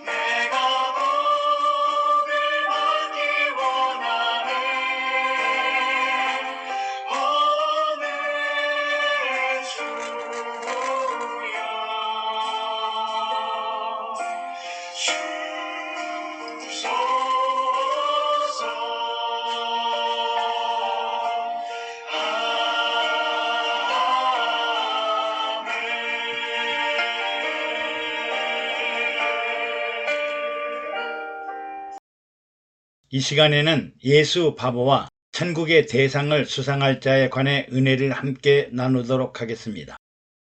내가 복을 받기 원하네. 오늘 이 시간에는 예수 바보와 천국의 대상을 수상할 자에 관해 은혜를 함께 나누도록 하겠습니다.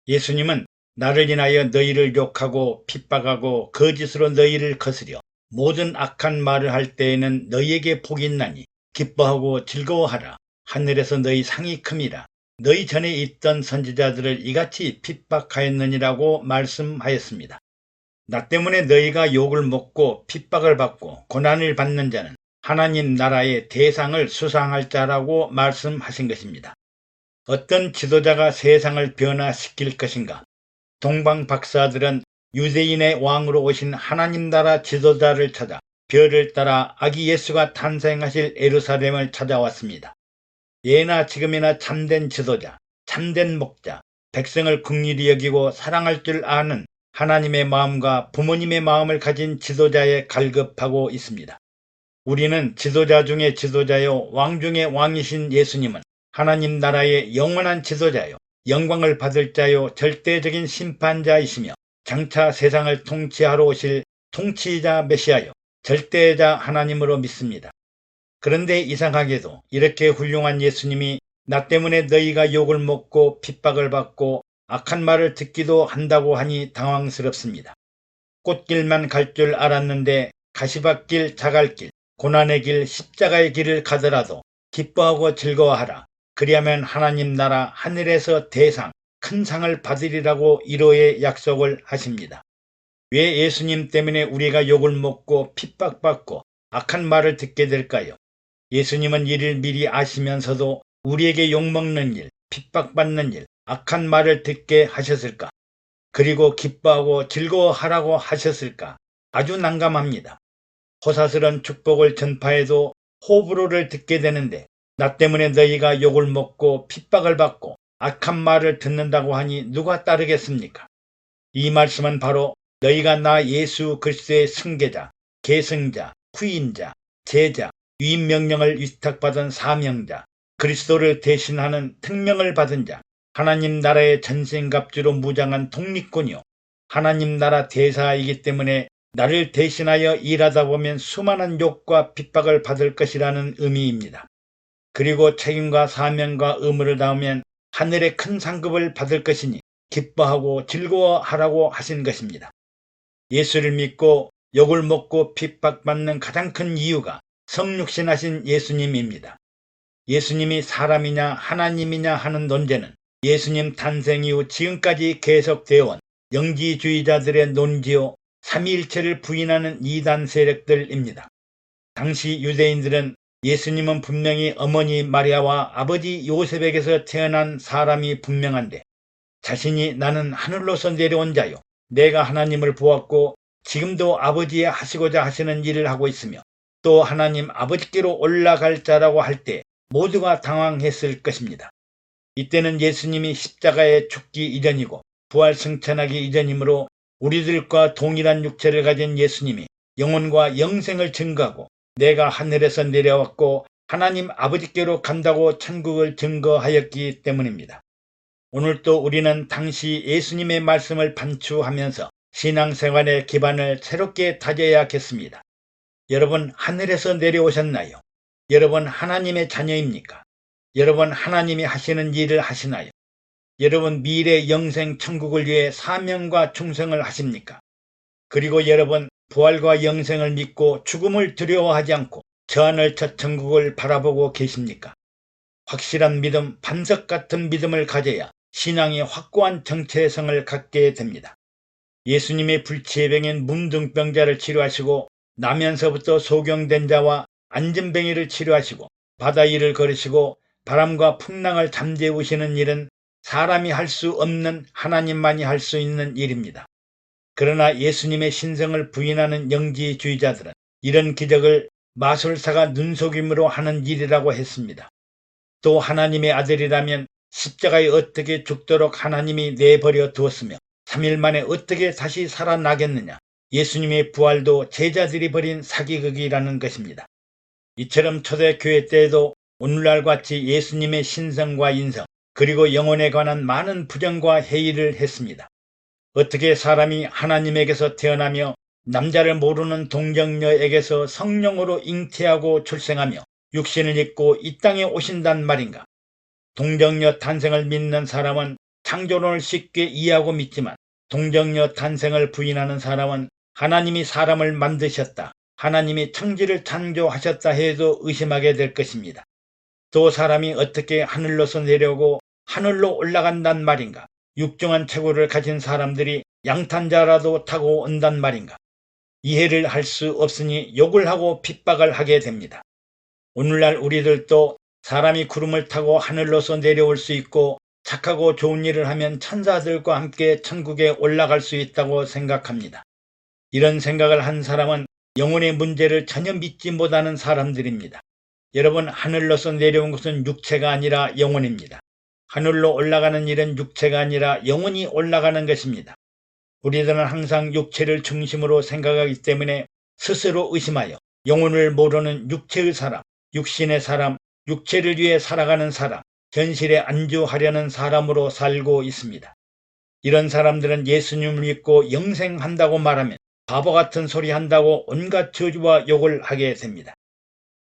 예수님은 나를 인하여 너희를 욕하고 핍박하고 거짓으로 너희를 거스려 모든 악한 말을 할 때에는 너희에게 복이 있나니 기뻐하고 즐거워하라. 하늘에서 너희 상이 큼이라. 너희 전에 있던 선지자들을 이같이 핍박하였느니라고 말씀하였습니다. 나 때문에 너희가 욕을 먹고 핍박을 받고 고난을 받는 자는 하나님 나라의 대상을 수상할 자라고 말씀하신 것입니다. 어떤 지도자가 세상을 변화시킬 것인가? 동방 박사들은 유대인의 왕으로 오신 하나님 나라 지도자를 찾아 별을 따라 아기 예수가 탄생하실 예루살렘을 찾아왔습니다. 예나 지금이나 참된 지도자, 참된 목자, 백성을 긍휼히 여기고 사랑할 줄 아는 하나님의 마음과 부모님의 마음을 가진 지도자에 갈급하고 있습니다. 우리는 지도자 중에 지도자요 왕 중에 왕이신 예수님은 하나님 나라의 영원한 지도자요 영광을 받을 자요 절대적인 심판자이시며 장차 세상을 통치하러 오실 통치자 메시아요 절대자 하나님으로 믿습니다. 그런데 이상하게도 이렇게 훌륭한 예수님이 나 때문에 너희가 욕을 먹고 핍박을 받고 악한 말을 듣기도 한다고 하니 당황스럽습니다. 꽃길만 갈 줄 알았는데 가시밭길, 자갈길, 고난의 길, 십자가의 길을 가더라도 기뻐하고 즐거워하라. 그리하면 하나님 나라 하늘에서 대상, 큰 상을 받으리라고 이로의 약속을 하십니다. 왜 예수님 때문에 우리가 욕을 먹고 핍박받고 악한 말을 듣게 될까요? 예수님은 이를 미리 아시면서도 우리에게 욕먹는 일, 핍박받는 일, 악한 말을 듣게 하셨을까? 그리고 기뻐하고 즐거워하라고 하셨을까? 아주 난감합니다. 호사스런 축복을 전파해도 호불호를 듣게 되는데 나 때문에 너희가 욕을 먹고 핍박을 받고 악한 말을 듣는다고 하니 누가 따르겠습니까? 이 말씀은 바로 너희가 나 예수 그리스도의 승계자, 계승자, 후인자, 제자, 위임명령을 위탁받은 사명자, 그리스도를 대신하는 특명을 받은 자, 하나님 나라의 전신갑주로 무장한 독립군이요 하나님 나라 대사이기 때문에 나를 대신하여 일하다 보면 수많은 욕과 핍박을 받을 것이라는 의미입니다. 그리고 책임과 사명과 의무를 다하면 하늘의 큰 상급을 받을 것이니 기뻐하고 즐거워하라고 하신 것입니다. 예수를 믿고 욕을 먹고 핍박받는 가장 큰 이유가 성육신하신 예수님입니다. 예수님이 사람이냐 하나님이냐 하는 논쟁은 예수님 탄생 이후 지금까지 계속되어 온 영지주의자들의 논지요 삼위일체를 부인하는 이단 세력들입니다. 당시 유대인들은 예수님은 분명히 어머니 마리아와 아버지 요셉에게서 태어난 사람이 분명한데 자신이 나는 하늘로서 내려온 자요 내가 하나님을 보았고 지금도 아버지의 하시고자 하시는 일을 하고 있으며 또 하나님 아버지께로 올라갈 자라고 할 때 모두가 당황했을 것입니다. 이때는 예수님이 십자가에 죽기 이전이고 부활 승천하기 이전이므로 우리들과 동일한 육체를 가진 예수님이 영혼과 영생을 증거하고 내가 하늘에서 내려왔고 하나님 아버지께로 간다고 천국을 증거하였기 때문입니다. 오늘도 우리는 당시 예수님의 말씀을 반추하면서 신앙생활의 기반을 새롭게 다져야겠습니다. 여러분 하늘에서 내려오셨나요? 여러분 하나님의 자녀입니까? 여러분 하나님이 하시는 일을 하시나요? 여러분 미래 영생 천국을 위해 사명과 충성을 하십니까? 그리고 여러분 부활과 영생을 믿고 죽음을 두려워하지 않고 저 하늘 저 천국을 바라보고 계십니까? 확실한 믿음, 반석 같은 믿음을 가져야 신앙이 확고한 정체성을 갖게 됩니다. 예수님의 불치병인 문둥병자를 치료하시고 나면서부터 소경된 자와 안진뱅이를 치료하시고 바다 위를 걸으시고 바람과 풍랑을 잠재우시는 일은 사람이 할 수 없는 하나님만이 할 수 있는 일입니다. 그러나 예수님의 신성을 부인하는 영지주의자들은 이런 기적을 마술사가 눈속임으로 하는 일이라고 했습니다. 또 하나님의 아들이라면 십자가에 어떻게 죽도록 하나님이 내버려 두었으며 3일 만에 어떻게 다시 살아나겠느냐. 예수님의 부활도 제자들이 벌인 사기극이라는 것입니다. 이처럼 초대교회 때에도 오늘날 같이 예수님의 신성과 인성 그리고 영혼에 관한 많은 부정과 회의를 했습니다. 어떻게 사람이 하나님에게서 태어나며 남자를 모르는 동정녀에게서 성령으로 잉태하고 출생하며 육신을 입고 이 땅에 오신단 말인가. 동정녀 탄생을 믿는 사람은 창조론을 쉽게 이해하고 믿지만 동정녀 탄생을 부인하는 사람은 하나님이 사람을 만드셨다, 하나님이 천지를 창조하셨다 해도 의심하게 될 것입니다. 또 사람이 어떻게 하늘로서 내려오고 하늘로 올라간단 말인가. 육중한 체구를 가진 사람들이 양탄자라도 타고 온단 말인가. 이해를 할 수 없으니 욕을 하고 핍박을 하게 됩니다. 오늘날 우리들도 사람이 구름을 타고 하늘로서 내려올 수 있고 착하고 좋은 일을 하면 천사들과 함께 천국에 올라갈 수 있다고 생각합니다. 이런 생각을 한 사람은 영혼의 문제를 전혀 믿지 못하는 사람들입니다. 여러분, 하늘로서 내려온 것은 육체가 아니라 영혼입니다. 하늘로 올라가는 일은 육체가 아니라 영혼이 올라가는 것입니다. 우리들은 항상 육체를 중심으로 생각하기 때문에 스스로 의심하여 영혼을 모르는 육체의 사람, 육신의 사람, 육체를 위해 살아가는 사람, 현실에 안주하려는 사람으로 살고 있습니다. 이런 사람들은 예수님을 믿고 영생한다고 말하면 바보 같은 소리 한다고 온갖 저주와 욕을 하게 됩니다.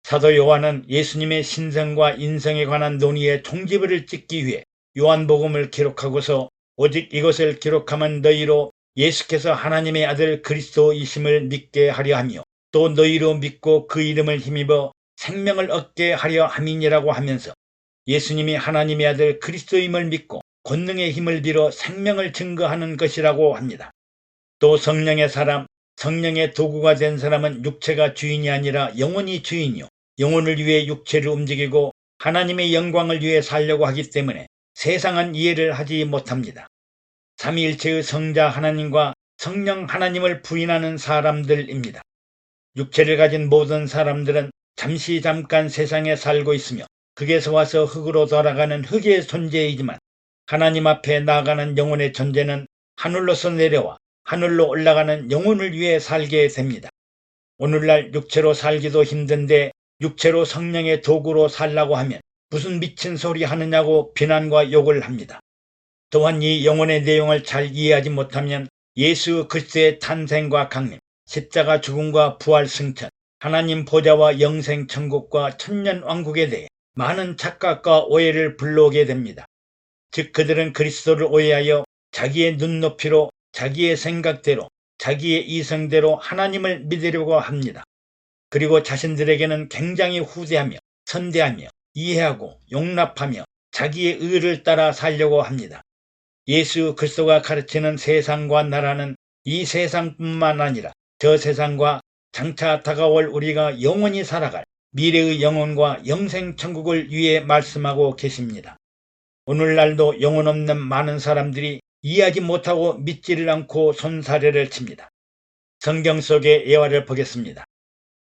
사도 요한은 예수님의 신성과 인성에 관한 논의의 종지부를 찍기 위해 요한복음을 기록하고서 오직 이것을 기록하면 너희로 예수께서 하나님의 아들 그리스도이심을 믿게 하려 하며 또 너희로 믿고 그 이름을 힘입어 생명을 얻게 하려 함이니라고 하면서 예수님이 하나님의 아들 그리스도임을 믿고 권능의 힘을 빌어 생명을 증거하는 것이라고 합니다. 또 성령의 사람, 성령의 도구가 된 사람은 육체가 주인이 아니라 영혼이 주인이요 영혼을 위해 육체를 움직이고 하나님의 영광을 위해 살려고 하기 때문에 세상은 이해를 하지 못합니다. 삼위일체의 성자 하나님과 성령 하나님을 부인하는 사람들입니다. 육체를 가진 모든 사람들은 잠시 잠깐 세상에 살고 있으며 흙에서 와서 흙으로 돌아가는 흙의 존재이지만 하나님 앞에 나아가는 영혼의 존재는 하늘로서 내려와 하늘로 올라가는 영혼을 위해 살게 됩니다. 오늘날 육체로 살기도 힘든데 육체로 성령의 도구로 살라고 하면 무슨 미친 소리 하느냐고 비난과 욕을 합니다. 또한 이 영혼의 내용을 잘 이해하지 못하면 예수 그리스도의 탄생과 강림, 십자가 죽음과 부활 승천, 하나님 보좌와 영생 천국과 천년 왕국에 대해 많은 착각과 오해를 불러오게 됩니다. 즉 그들은 그리스도를 오해하여 자기의 눈높이로 자기의 생각대로 자기의 이성대로 하나님을 믿으려고 합니다. 그리고 자신들에게는 굉장히 후대하며 선대하며 이해하고 용납하며 자기의 의를 따라 살려고 합니다. 예수 그리스도가 가르치는 세상과 나라는 이 세상뿐만 아니라 저 세상과 장차 다가올 우리가 영원히 살아갈 미래의 영혼과 영생 천국을 위해 말씀하고 계십니다. 오늘날도 영혼 없는 많은 사람들이 이해하지 못하고 믿지를 않고 손사래를 칩니다. 성경 속의 예화를 보겠습니다.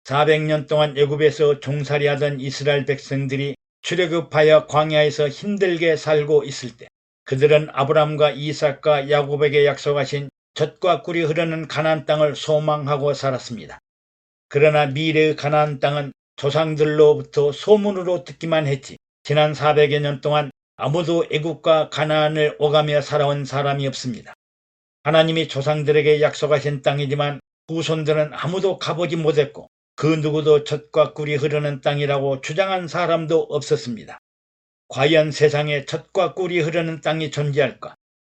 400년 동안 애굽에서 종살이하던 이스라엘 백성들이 출애굽하여 광야에서 힘들게 살고 있을 때 그들은 아브람과 이삭과 야곱에게 약속하신 젖과 꿀이 흐르는 가나안 땅을 소망하고 살았습니다. 그러나 미래의 가나안 땅은 조상들로부터 소문으로 듣기만 했지 지난 400여 년 동안 아무도 애굽과 가나안을 오가며 살아온 사람이 없습니다. 하나님이 조상들에게 약속하신 땅이지만 후손들은 아무도 가보지 못했고 그 누구도 젖과 꿀이 흐르는 땅이라고 주장한 사람도 없었습니다. 과연 세상에 젖과 꿀이 흐르는 땅이 존재할까?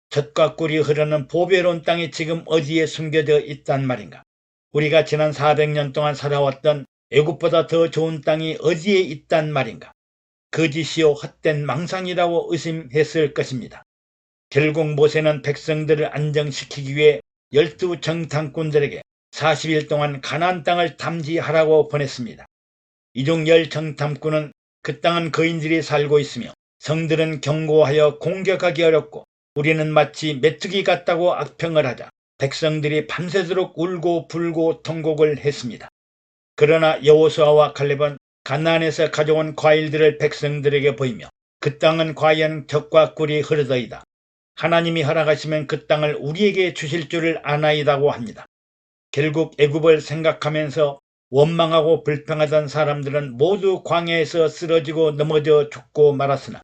젖과 꿀이 흐르는 보배로운 땅이 지금 어디에 숨겨져 있단 말인가? 우리가 지난 400년 동안 살아왔던 애굽보다 더 좋은 땅이 어디에 있단 말인가? 거짓이요 헛된 망상이라고 의심했을 것입니다. 결국 모세는 백성들을 안정시키기 위해 12 정탐꾼들에게 40일 동안 가나안 땅을 탐지하라고 보냈습니다. 이 중 10 정탐꾼은 그 땅은 거인들이 살고 있으며 성들은 경고하여 공격하기 어렵고 우리는 마치 메뚜기 같다고 악평을 하자 백성들이 밤새도록 울고 불고 통곡을 했습니다. 그러나 여호수아와 칼렙은 가나안에서 가져온 과일들을 백성들에게 보이며 그 땅은 과연 젖과 꿀이 흐르더이다. 하나님이 허락하시면 그 땅을 우리에게 주실 줄을 아나이다고 합니다. 결국 애굽을 생각하면서 원망하고 불평하던 사람들은 모두 광야에서 쓰러지고 넘어져 죽고 말았으나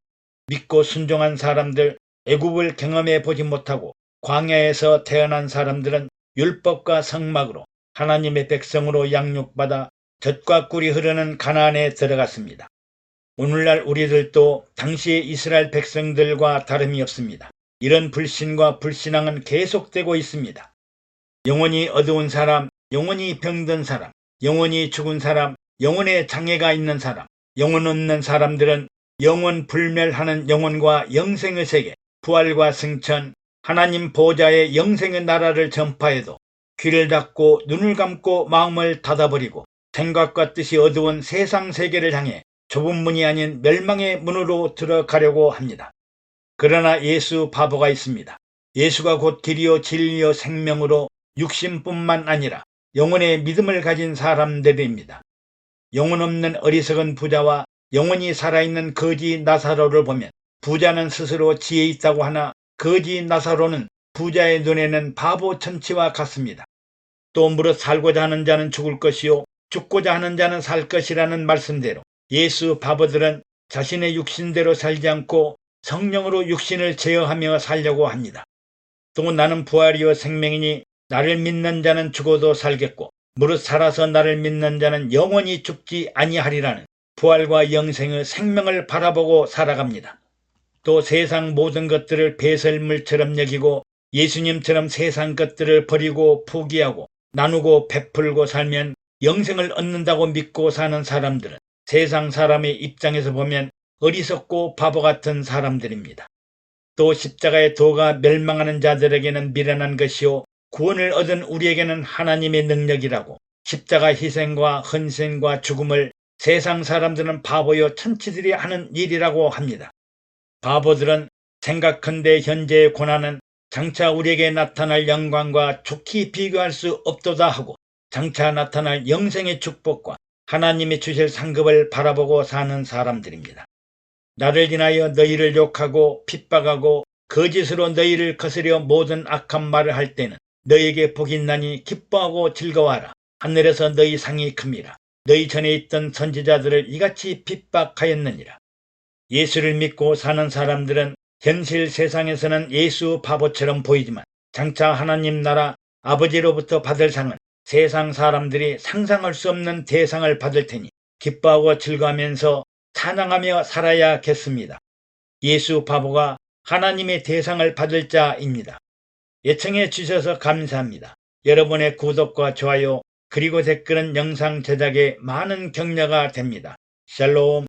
믿고 순종한 사람들, 애굽을 경험해 보지 못하고 광야에서 태어난 사람들은 율법과 성막으로 하나님의 백성으로 양육받아 젖과 꿀이 흐르는 가나안에 들어갔습니다. 오늘날 우리들도 당시의 이스라엘 백성들과 다름이 없습니다. 이런 불신과 불신앙은 계속되고 있습니다. 영혼이 어두운 사람, 영혼이 병든 사람, 영혼이 죽은 사람, 영혼에 장애가 있는 사람, 영혼 없는 사람들은 영혼 불멸하는 영혼과 영생의 세계, 부활과 승천, 하나님 보좌의 영생의 나라를 전파해도 귀를 닫고 눈을 감고 마음을 닫아버리고 생각과 뜻이 어두운 세상 세계를 향해 좁은 문이 아닌 멸망의 문으로 들어가려고 합니다. 그러나 예수 바보가 있습니다. 예수가 곧 길이요 진리요 생명으로 육신뿐만 아니라 영혼의 믿음을 가진 사람들입니다. 영혼 없는 어리석은 부자와 영혼이 살아있는 거지 나사로를 보면 부자는 스스로 지혜 있다고 하나 거지 나사로는 부자의 눈에는 바보 천치와 같습니다. 또 무릇 살고자 하는 자는 죽을 것이요 죽고자 하는 자는 살 것이라는 말씀대로 예수 바보들은 자신의 육신대로 살지 않고 성령으로 육신을 제어하며 살려고 합니다. 또 나는 부활이요 생명이니 나를 믿는 자는 죽어도 살겠고 무릇 살아서 나를 믿는 자는 영원히 죽지 아니하리라는 부활과 영생의 생명을 바라보고 살아갑니다. 또 세상 모든 것들을 배설물처럼 여기고 예수님처럼 세상 것들을 버리고 포기하고 나누고 베풀고 살면 영생을 얻는다고 믿고 사는 사람들은 세상 사람의 입장에서 보면 어리석고 바보 같은 사람들입니다. 또 십자가의 도가 멸망하는 자들에게는 미련한 것이요 구원을 얻은 우리에게는 하나님의 능력이라고 십자가 희생과 헌신과 죽음을 세상 사람들은 바보요 천치들이 하는 일이라고 합니다. 바보들은 생각컨대 현재의 고난은 장차 우리에게 나타날 영광과 좋게 비교할 수 없도다 하고 장차 나타날 영생의 축복과 하나님이 주실 상급을 바라보고 사는 사람들입니다. 나를 인하여 너희를 욕하고 핍박하고 거짓으로 너희를 거스려 모든 악한 말을 할 때는 너희에게 복이 있나니 기뻐하고 즐거워하라. 하늘에서 너희 상이 큽니다. 너희 전에 있던 선지자들을 이같이 핍박하였느니라. 예수를 믿고 사는 사람들은 현실 세상에서는 예수 바보처럼 보이지만 장차 하나님 나라 아버지로부터 받을 상은 세상 사람들이 상상할 수 없는 대상을 받을 테니 기뻐하고 즐거워하면서 찬양하며 살아야겠습니다. 예수 바보가 하나님의 대상을 받을 자입니다. 예청해 주셔서 감사합니다. 여러분의 구독과 좋아요 그리고 댓글은 영상 제작에 많은 격려가 됩니다. 샬롬.